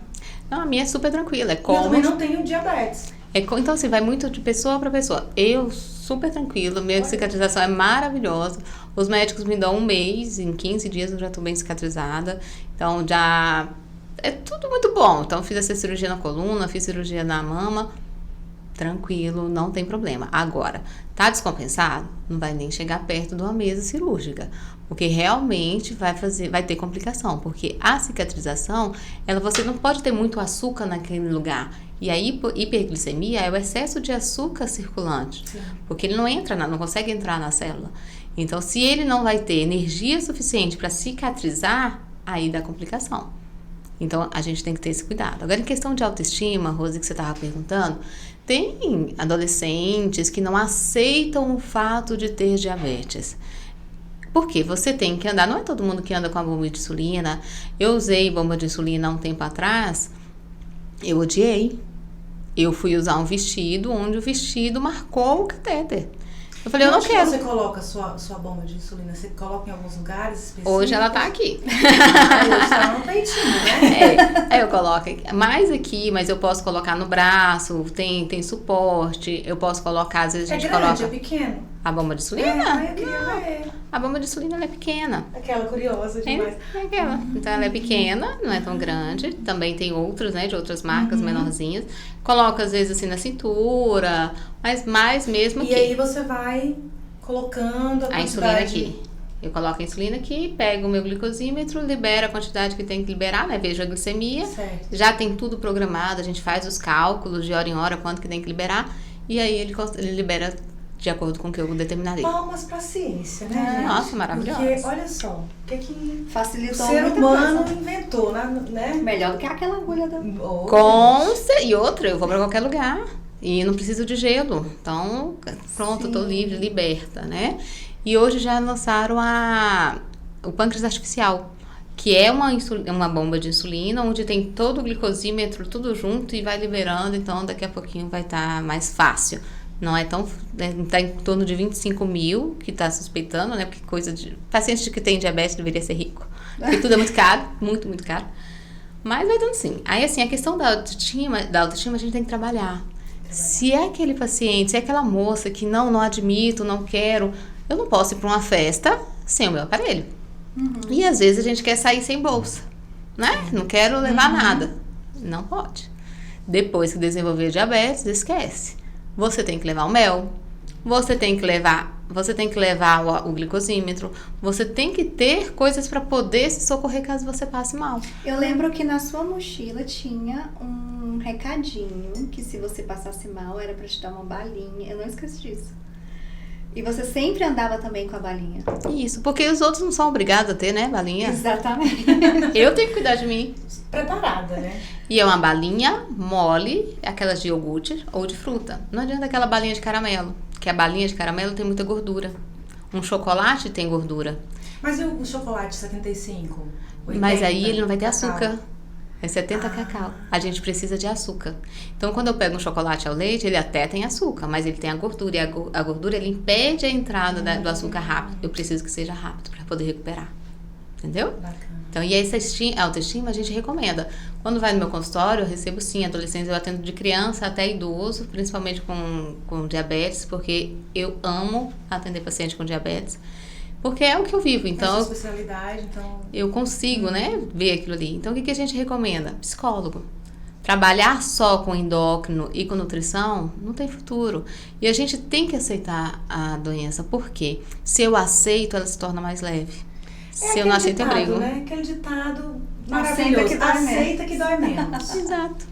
Não, a minha é super tranquila. É Eu como. também não tenho diabetes. Então, assim, vai muito de pessoa para pessoa. Eu, super tranquila, minha cicatrização é maravilhosa. Os médicos me dão 1 mês, em 15 dias eu já tô bem cicatrizada. Então, já é tudo muito bom. Então, fiz essa cirurgia na coluna, fiz cirurgia na mama. tranquilo, não tem problema. Agora, tá descompensado? Não vai nem chegar perto de uma mesa cirúrgica, porque realmente vai ter complicação, porque a cicatrização, você não pode ter muito açúcar naquele lugar. E a hiperglicemia é o excesso de açúcar circulante, sim, porque ele não consegue entrar na célula. Então, se ele não vai ter energia suficiente para cicatrizar, aí dá complicação. Então, a gente tem que ter esse cuidado. Agora, em questão de autoestima, Rose, que você estava perguntando, tem adolescentes que não aceitam o fato de ter diabetes. Porque você tem que andar, não é todo mundo que anda com a bomba de insulina. Eu usei bomba de insulina há um tempo atrás, eu odiei. Eu fui usar um vestido onde o vestido marcou o catéter. Eu falei, eu não quero. Você coloca sua bomba de insulina? Você coloca em alguns lugares específicos? Hoje ela tá aqui. Hoje tá no peitinho, né? Eu coloco mais aqui, mas eu posso colocar no braço, tem suporte, eu posso colocar, às vezes a gente grande, coloca... É pequeno? A bomba de insulina? Eu queria ver. A bomba de insulina, ela é pequena. Aquela curiosa demais. É aquela. Então, ela é pequena, não é tão grande. Também tem outros, né, de outras marcas, menorzinhas. Coloca, às vezes, assim, na cintura, mas mais mesmo aqui. E aí você vai colocando a insulina aqui. Eu coloco a insulina aqui, pego o meu glicosímetro, libero a quantidade que tem que liberar, né? Vejo a glicemia. Certo. Já tem tudo programado, a gente faz os cálculos de hora em hora, quanto que tem que liberar. E aí, ele libera de acordo com o que eu determinarei. Palmas pra ciência, né, gente? Nossa, maravilhoso. Porque, olha só, o que facilitou o ser muita humano coisa. Inventou, né? Melhor do que aquela agulha da... E outra, eu vou pra qualquer lugar e não preciso de gelo. Então, pronto, tô livre, liberta, né? E hoje já lançaram o pâncreas artificial, que é uma bomba de insulina, onde tem todo o glicosímetro, tudo junto e vai liberando. Então, daqui a pouquinho vai estar mais fácil. Não é tão... Está em torno de 25 mil que está suspeitando, né? Porque paciente que tem diabetes deveria ser rico. Porque tudo é muito caro, muito, muito caro. Mas vai dando sim. Aí, assim, a questão da autoestima a gente tem que trabalhar. Se é aquele paciente, se é aquela moça que não admito, não quero, eu não posso ir para uma festa sem o meu aparelho. E às vezes a gente quer sair sem bolsa, né? Não quero levar nada. Não pode. Depois que desenvolver diabetes, esquece. Você tem que levar o mel, você tem que levar o glicosímetro, você tem que ter coisas para poder se socorrer caso você passe mal. Eu lembro que na sua mochila tinha um recadinho que se você passasse mal era para te dar uma balinha. Eu não esqueço disso. E você sempre andava também com a balinha. Isso, porque os outros não são obrigados a ter, né, balinha? Exatamente. Eu tenho que cuidar de mim. Preparada, né? E é uma balinha mole, aquelas de iogurte ou de fruta. Não adianta aquela balinha de caramelo, que a balinha de caramelo tem muita gordura. Um chocolate tem gordura. Mas e o chocolate 75? 80, mas aí ele não vai ter cacau. açúcar. É 70 cacau. A gente precisa de açúcar. Então, quando eu pego um chocolate ao leite, ele até tem açúcar, mas ele tem a gordura. E a gordura, ele impede a entrada do açúcar rápido. Eu preciso que seja rápido para poder recuperar. Entendeu? Bacana. Então, e essa autoestima a gente recomenda. Quando vai no meu consultório, eu recebo sim adolescentes, eu atendo de criança até idoso, principalmente com diabetes, porque eu amo atender paciente com diabetes. Porque é o que eu vivo, então... Essa especialidade, então... Eu consigo, né, ver aquilo ali. Então, o que a gente recomenda? Psicólogo. Trabalhar só com endócrino e com nutrição não tem futuro. E a gente tem que aceitar a doença, porque se eu aceito, ela se torna mais leve. Se eu não aceito, eu brigo. Né? Aquele ditado maravilhoso. Aceita que dói menos. Exato.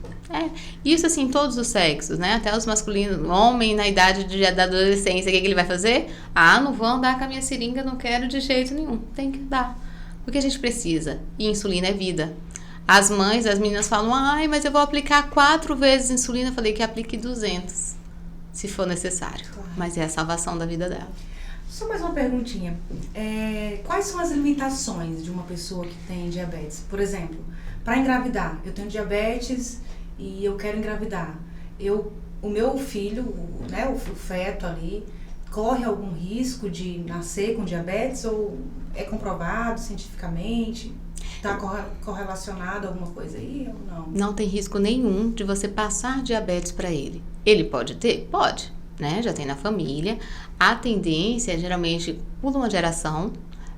Isso assim, todos os sexos, né? Até os masculinos, homem na idade da adolescência, o que ele vai fazer? Não vou andar com a minha seringa, não quero de jeito nenhum. Tem que dar. Porque a gente precisa. E insulina é vida. As meninas falam, mas eu vou aplicar 4 vezes insulina. Eu falei que aplique 200, se for necessário. Claro. Mas é a salvação da vida dela. Só mais uma perguntinha. Quais são as limitações de uma pessoa que tem diabetes? Por exemplo, para engravidar, eu tenho diabetes e eu quero engravidar. O meu filho, né, o feto ali, corre algum risco de nascer com diabetes ou é comprovado cientificamente? Está correlacionado a alguma coisa aí ou não? Não tem risco nenhum de você passar diabetes para ele. Ele pode ter? Pode. Né? Já tem na família. A tendência é geralmente por uma geração.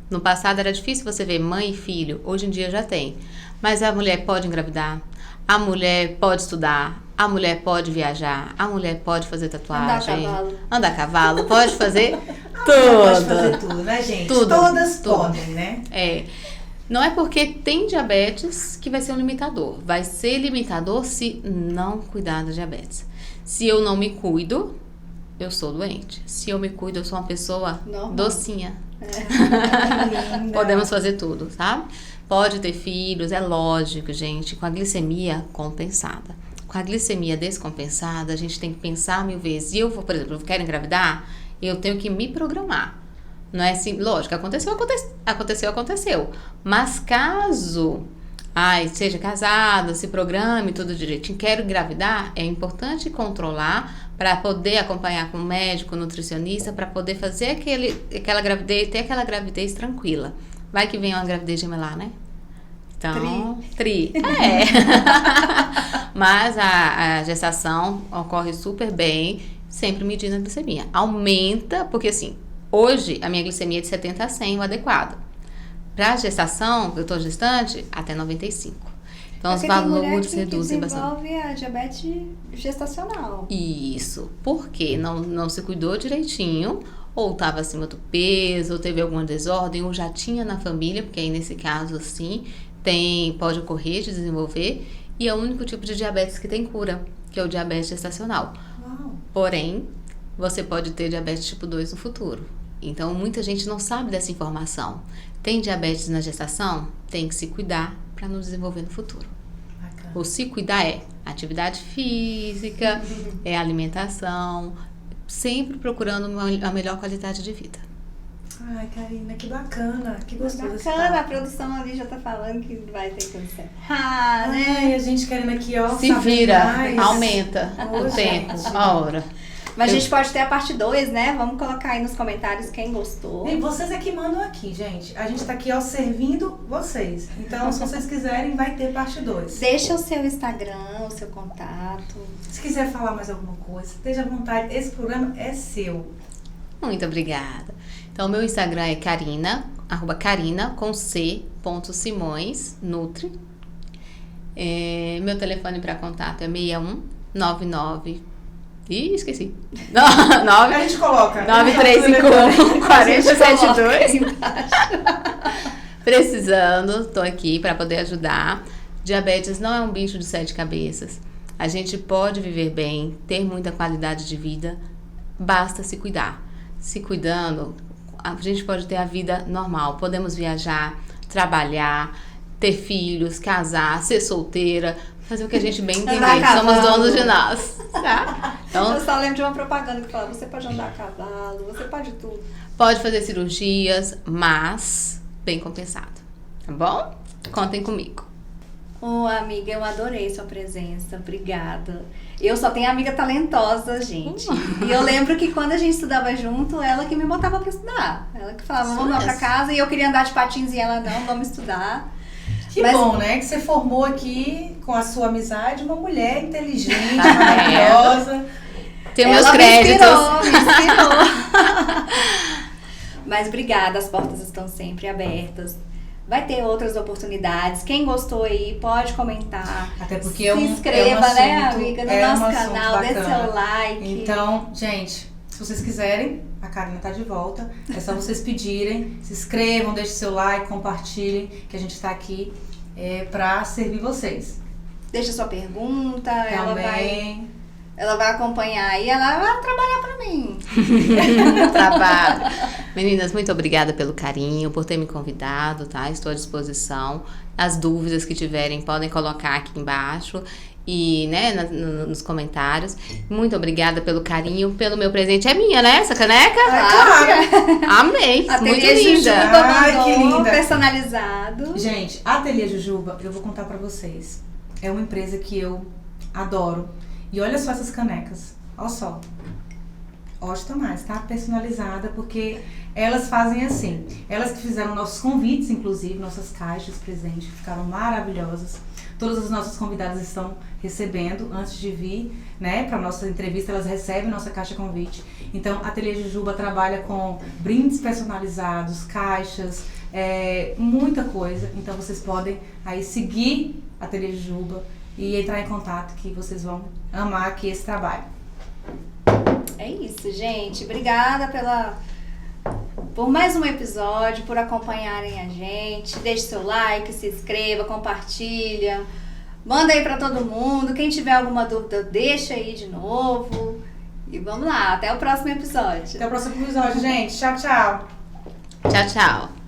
No passado era difícil você ver mãe e filho, hoje em dia já tem. Mas a mulher pode engravidar, a mulher pode estudar, A mulher pode viajar, a mulher pode fazer tatuagem. Andar a cavalo, pode fazer Pode fazer tudo. tudo, né, gente? Tudo, Todas tudo. podem, né? Não é porque tem diabetes que vai ser um limitador. Vai ser limitador se não cuidar da diabetes. Se eu não me cuido, eu sou doente. Se eu me cuido, eu sou uma pessoa docinha. Podemos fazer tudo, tá? Pode ter filhos, é lógico, gente, com a glicemia compensada. Com a glicemia descompensada, a gente tem que pensar 1000 vezes. E eu, por exemplo, eu quero engravidar, eu tenho que me programar. Não é assim, lógico, aconteceu. Mas caso, seja casado, se programe tudo direitinho, quero engravidar, é importante controlar para poder acompanhar com o médico, nutricionista, para poder fazer aquela gravidez, ter aquela gravidez tranquila. Vai que vem uma gravidez gemelar, né? Então, tri. Mas a gestação ocorre super bem, sempre medindo a glicemia. Aumenta, porque assim, hoje a minha glicemia é de 70 a 100, o adequado. Para gestação, eu estou gestante, até 95. Então, os valores reduzem bastante. Desenvolve a diabetes gestacional. Isso. Porque não se cuidou direitinho, ou estava acima do peso, ou teve alguma desordem, ou já tinha na família, porque aí nesse caso, assim, pode ocorrer de desenvolver, e é o único tipo de diabetes que tem cura, que é o diabetes gestacional. Uau. Porém, você pode ter diabetes tipo 2 no futuro. Então, muita gente não sabe dessa informação. Tem diabetes na gestação? Tem que se cuidar para não desenvolver no futuro. Bacana. O se cuidar é atividade física, é alimentação, sempre procurando a melhor qualidade de vida. Ai, Karina, que bacana, que gostoso. Bacana, a produção ali já tá falando que vai ter que encerrar, né? Ai, a gente querendo aqui, ó, Se saber vira, mais. aumenta o tempo, gente. a hora. Mas a gente pode ter a parte 2, né? Vamos colocar aí nos comentários quem gostou. E vocês é que mandam aqui, gente. A gente tá aqui, ó, servindo vocês. Então, se vocês quiserem, vai ter parte 2. Deixa o seu Instagram, o seu contato. Se quiser falar mais alguma coisa, esteja à vontade. Esse programa é seu. Muito obrigada. Então, meu Instagram é Karina, @Karina, com C.Simões, Nutri. Meu telefone para contato é 6199. Ih, esqueci. A gente coloca. 9351 4072. Precisando, tô aqui para poder ajudar. Diabetes não é um bicho de 7 cabeças. A gente pode viver bem, ter muita qualidade de vida, basta se cuidar. Se cuidando, a gente pode ter a vida normal. Podemos viajar, trabalhar, ter filhos, casar, ser solteira, fazer o que a gente bem entender. Somos donos de nós, tá? Então, eu só lembro de uma propaganda que fala, você pode andar a cavalo, você pode tudo. Pode fazer cirurgias, mas bem compensado, tá bom? Contem comigo. Amiga, eu adorei sua presença, obrigada. Eu só tenho amiga talentosa, gente. E eu lembro que quando a gente estudava junto, ela que me botava pra estudar. Ela que falava, vamos lá pra casa, e eu queria andar de patins e ela, não, vamos estudar. Que bom, né? Que você formou aqui, com a sua amizade, uma mulher inteligente, maravilhosa. Tem meus créditos. Me inspirou. Mas obrigada, as portas estão sempre abertas. Vai ter outras oportunidades. Quem gostou aí, pode comentar. Até porque se inscreva, né, amiga, no nosso canal, dê seu like. Então, gente, se vocês quiserem, a Karina tá de volta. É só vocês pedirem, se inscrevam, deixem seu like, compartilhem, que a gente tá aqui pra servir vocês. Deixa sua pergunta, Também. ela vai acompanhar e ela vai trabalhar pra mim. Trabalho. Meninas, muito obrigada pelo carinho, por ter me convidado, tá? Estou à disposição. As dúvidas que tiverem podem colocar aqui embaixo e, né, nos comentários. Muito obrigada pelo carinho, pelo meu presente. É minha, né, essa caneca? Claro. Amei, muito Ateliê linda. Jujuba Ai, que mandou, linda. personalizado. Gente, a Ateliê Jujuba, eu vou contar pra vocês. É uma empresa que eu adoro. E olha só essas canecas. Olha só. Ótima mais, tá? Personalizada, porque elas fazem assim. Elas que fizeram nossos convites, inclusive, nossas caixas presentes, que ficaram maravilhosas. Todas as nossas convidadas estão recebendo antes de vir, né, para nossa entrevista, elas recebem nossa caixa convite. Então, a Ateliê Jujuba trabalha com brindes personalizados, caixas, muita coisa. Então, vocês podem aí seguir a Ateliê Jujuba e entrar em contato, que vocês vão amar aqui esse trabalho. É isso, gente. Obrigada por mais um episódio, por acompanharem a gente. Deixe seu like, se inscreva, compartilha. Manda aí pra todo mundo. Quem tiver alguma dúvida, deixa aí de novo. E vamos lá, até o próximo episódio. Até o próximo episódio, gente. Tchau, tchau. Tchau, tchau.